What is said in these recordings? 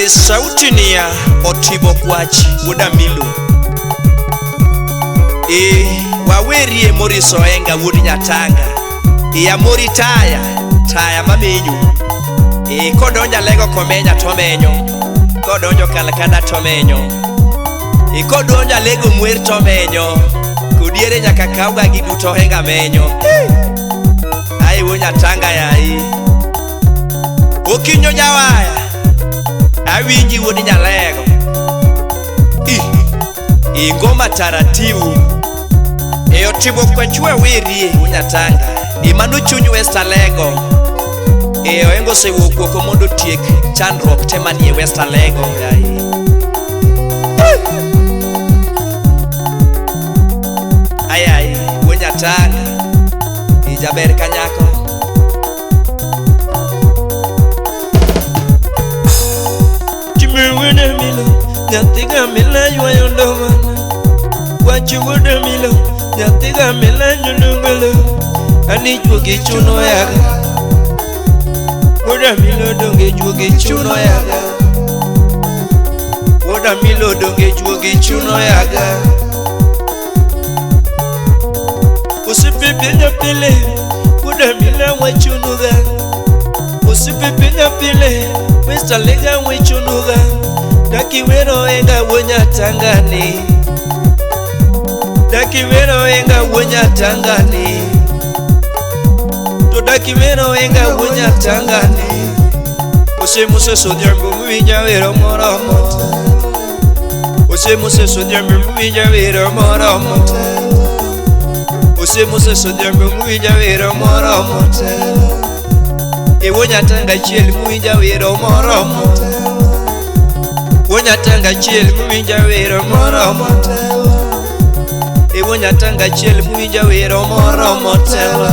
Sauti ni ya Otibo Kwach Wuda Milo. Wawerie Mori Soenga Wudi Nyatanga. Ya Mori Taya mamenyu. Kodonja lego komenya tomenyo. Kodonjo kalakada tomenyo. Kodonja lego muer tomenyo. Kudiere nyaka kauga giduto henga menyo. Ai Nyatanga yai. Okinyo jawaya. Awinji Wudi Nyalego. Ngoma taratibu. Otibo Kwach werie Nyatanga. Mano chuny West Alego. Oengo sewuok oko mondo tiek chandruok te manie West Alego. Ai Nyatanga. Jaber kanyako. Wuda Milo, nyathiga mila ywayo ndongana. Kwach Wuda Milo, nyathiga mila nyunungalo. Ani juogi chuno yaga. Wuda Milo donge juogi chuno yaga. Wuda Milo donge juogi chuno yaga. Usipipi nyapile, Wuda Milo wachunuga. Usipipi nyapile, Mr. Lega wichunuga. Daki wero enga Nyatangani. Daki wero enga Nyatangani. To daki wero enga Nyatangani. Muse sodiambo mwija wero moromo. Muse sodiambo mwija wero moromo. Muse sodiambo mwija wero moromo. Nyatanga chiel mwija wero moromo. Nyatanga chiel mwija wero moromo. Nyatanga chiel mwija wero moromo telo.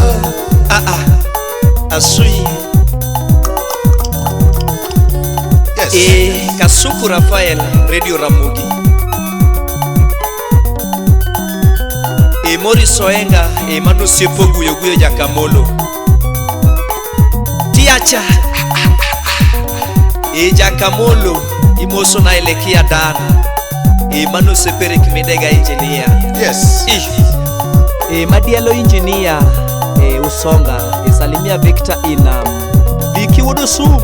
Asui. Yes. Kasuku Rafael Radio Ramogi. Mori Soenga mano siepo guyo Jakamolo. Tiacha. Jakamolo imoso na elekia dana. Mano sepere kimedega engineer. Yes. Madialo engineer Usonga salimia Victor Inam. Viki Wudu Sum.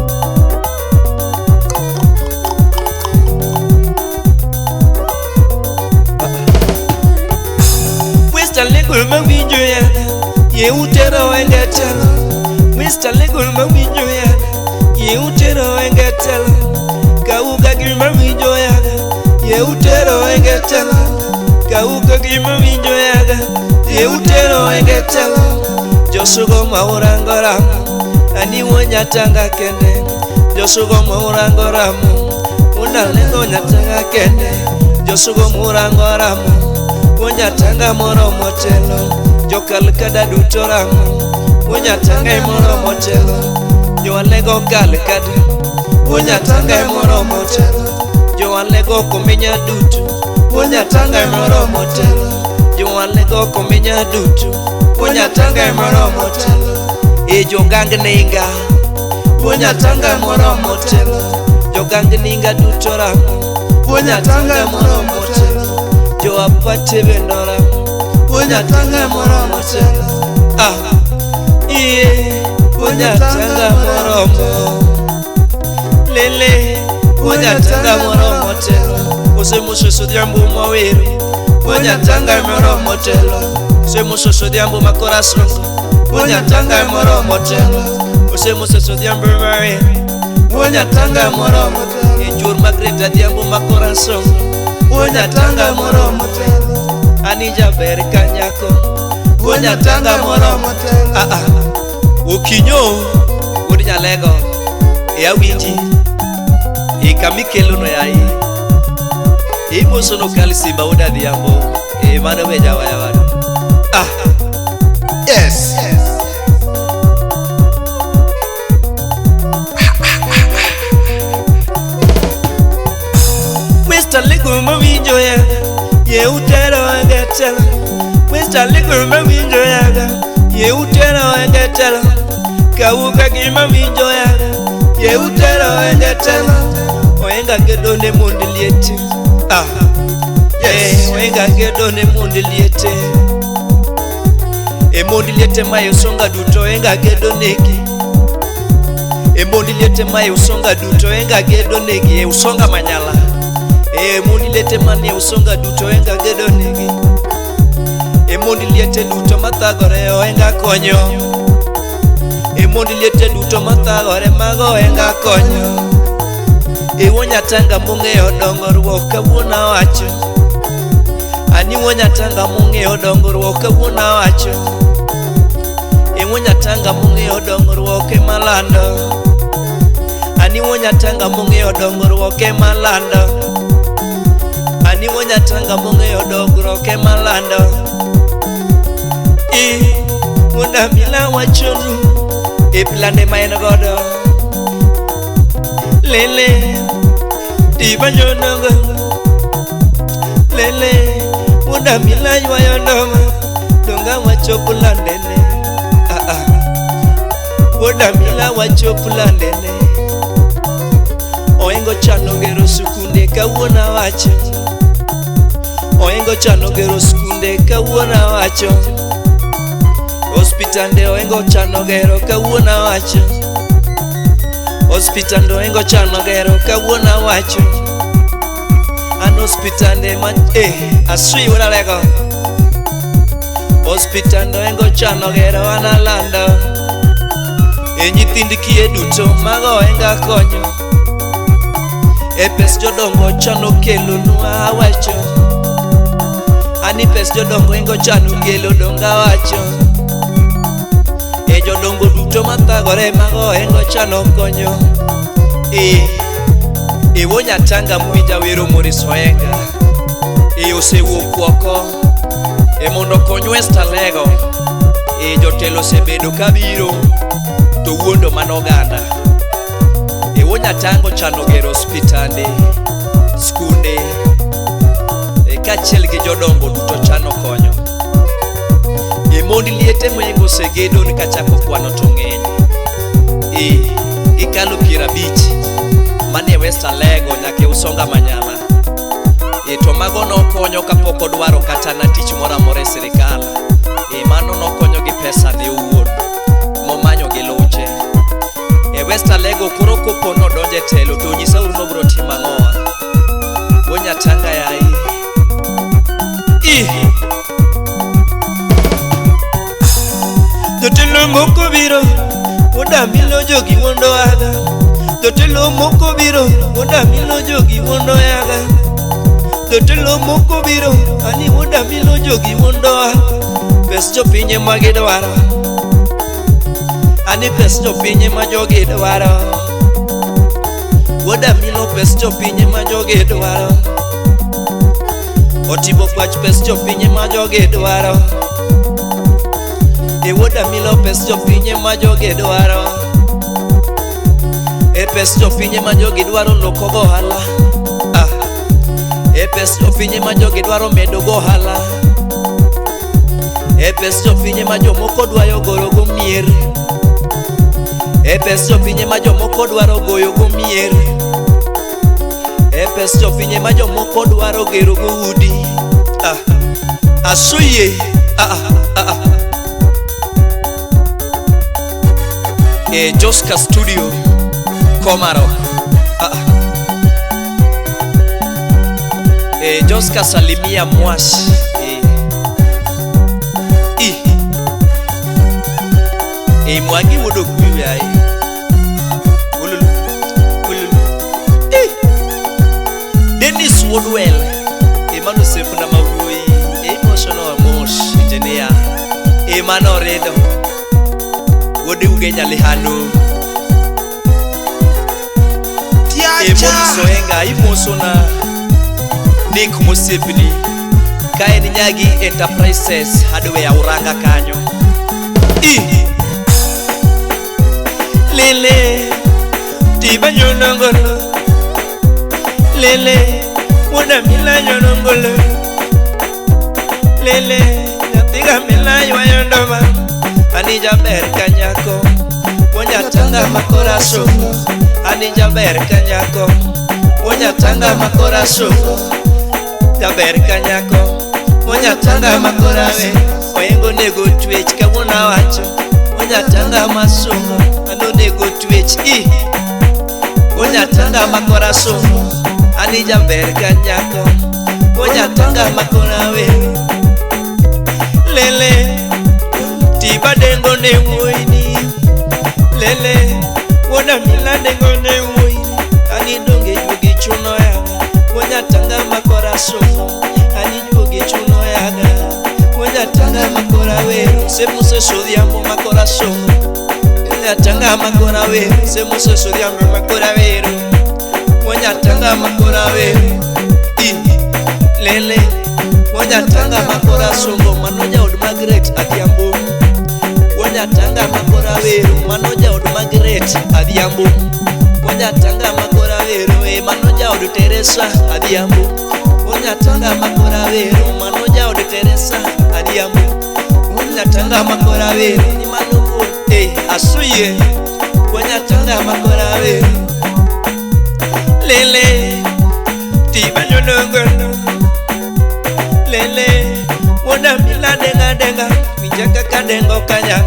West Alego mawinjo ya utero wengetelo. West Alego mawinjo ya utero wengetelo. Kauga gima winjo ya utero wengetelo. Kauga gima winjo ya utero wengetelo. Josugo maurangoramo. Ani Nyatanga kende. Josugo maurangoramo. Unalego Nyatanga kende. Josugo maurangoramo. Nyatanga moromo telo. Jokalkada duto ramo. Nyatanga moromo telo. Joalego kalkada. Nyatanga moromo telo. Joalego komenya duto. Nyatanga moromo telo. Joalego komenya duto. Nyatanga moromo telo. Jogang ninga. Nyatanga moromo telo. Jogang ninga duto ramo. Nyatanga moromo telo. Joapate vendora. Nyatanga moromo telo. Nyatanga moromo. Lele. Nyatanga moromo telo. Muse sodiambo mawere. Nyatanga moromo telo. Muse sodiambo makorasongo. Nyatanga moromo telo. Muse sodiambo mawere. Nyatanga moromo telo. Jur magreta diambo makorasongo. Nyatanga moromo telo. Ani jaber kanyako. Nyatanga moromo telo. Okinyo Wudi Nyalego. Awinji. Kamikelo no yai. Moso no kali simba Wuda Dhiambo. Mano weja waya. Yes. West Alego mawinjo ya utero wengetelo. West Alego mawinjo ya utero wengetelo. Kauga gima winjo ya utero wengetelo. Oenga gedo ne mundi liete. Yes. Oenga gedo ne mundi liete. E mundi liete mai usonga duto oenga gedo negi. E mundi liete mai usonga duto oenga gedo negi. E usonga manyala. E mundi liete mani usonga duto oenga gedo negi. E mundi liete duto matagore oenga konyo. E mundi liete duto matagore mago oenga konyo. E wonya tanga munge odongorwok kawuona wacho. Ani wonya tanga munge odongorwok kawuona wacho. E wonya tanga munge odongorwok e malando. Ani wonya tanga munge odongorwok e malando. Ani wonya tanga munge odongorwok e malando. Munda mila wachonu e plane maen godo. Lele Tibanyo nanga Lele Munda mila ywa ndoma Donga wachopula ndene Munda mila wachopula ndene Oengo chano gero sukunde kawuona wacho. Oengo chano gero sukunde kawuona wacho. Hospitande oengo chano gero kawuona wacho. Hospitande oengo chano gero kawuona wacho. An hospitande man asui wala lego. Hospitande oengo chano gero analando. E nyithindi kie duto mago oenga konyo. E pes jodongo chano kelo nwa wacho. Ani pes jodongo engo chano kelo donga wacho. E jodongo duto matagore mago engo chano konyo. E wonya tanga mwija wero moriso enga. E osewuok oko. E mondo konyo esta lego. E jotelo sebedo kabiro. To wuondo manoganda. E wonya tango chano gero hospitande, skunde. E kachiel gi jodongo duto chano konyo. E mondi liete mwengo segedo ni kachako kwano tong'eny. Ikalo 50 mane Western Lego nyake usonga manyama. To mago nokonyo kapok odwaro kata na tich moro amora e sirikal. Mano nokonyo gi pesa ne owuon momanyo gi luche. E Western Lego koro kopo no donje telo to nyisa uru nobro timo ang'owa. Wonya tanga yai. Jotelo moko biro oda milo jogi mondo aga. Jotelo moko biro oda milo jogi mondo aga. Jotelo moko biro ani oda milo jogi mondo aga. Pes jopinye magidwaro. Ani pes jopinye ma jogi dwaro. Woda milo pes jopinye ma jogi dwaro. Otibo kwach pes jopinye ma jogi dwaro. E woda milo pes jopinye ma jogi dwaro. E pes jopinye ma jogi dwaro loko gohala. E pes jopinye ma jogi dwaro medo gohala. E pes jopinye ma jomoko dwayo goro go mier. E pes jopinye ma jomoko dwaro goyo go mier. E pes jopinye ma jomoko dwaro gero go udi. Asuye. Joska Studio Komarok. Joska salimia mwashi. Mwangi wodo kuiwe ai. Ululu. Dennis Woodwell. Manu sefu na mavui. Emotional mosh engineer. Mano redo. Wodi ugenya lihano. Moniso enga imoso na Nick Musipini. Kae Nyagi Enterprises hardware ya Uranga kanyo. Lele Tibanyo nangolo. Lele Woda mila nyonongolo. Lele Natiga mila ywa Anija ber kanyako. Wonya tanga makoraso. Anija ber kanyako. Monya tanga makora songo jaber kanyako. Monya tanga makora we oyengo nego twech kawona wacho. Monya tanga masongo ano nego twech I. Monya tanga makora songo ani jaber kanyako. Monya tanga makora we lele tiba dengo ne woini lele wona mila dengo ne woini ani donge yugi chuno yaga. Monya tanga makora songo ani yugi chuno yaga. Monya tanga makora wero se muse sodiamo makora songo. Monya tanga makora wero se muse sodiamo makora wero. Monya tanga makora wero I lele. Monya tanga makora songo manoja od Margaret Adhiambo. Monya tanga makora wero manoja od Margaret Adhiambo. Monya tanga makora wero manoja od Teresa Adhiambo. Monya tanga makora wero manoja od Teresa Adhiambo. Monya tanga makora wero ni manuko asuye. Monya tanga makora wero lele tiba nyonongono lele wona mila denga denga mijaka kadengo kanya.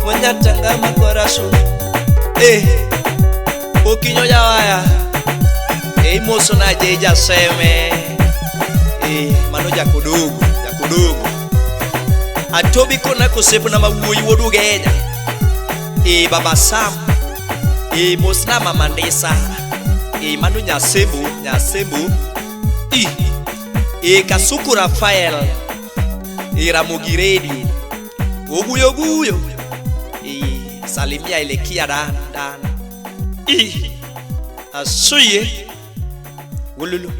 Monya tanga makora songo okinyo jawaya moso na jeja seme mano jakodogo atobi kona kosepo na mawuoyi wodu genya baba Sam mosna mama Ndesa mano nyasembo Kasuku Rafael Ramogiredi Oguyo Salimia Ilekia dan asuye Wolulu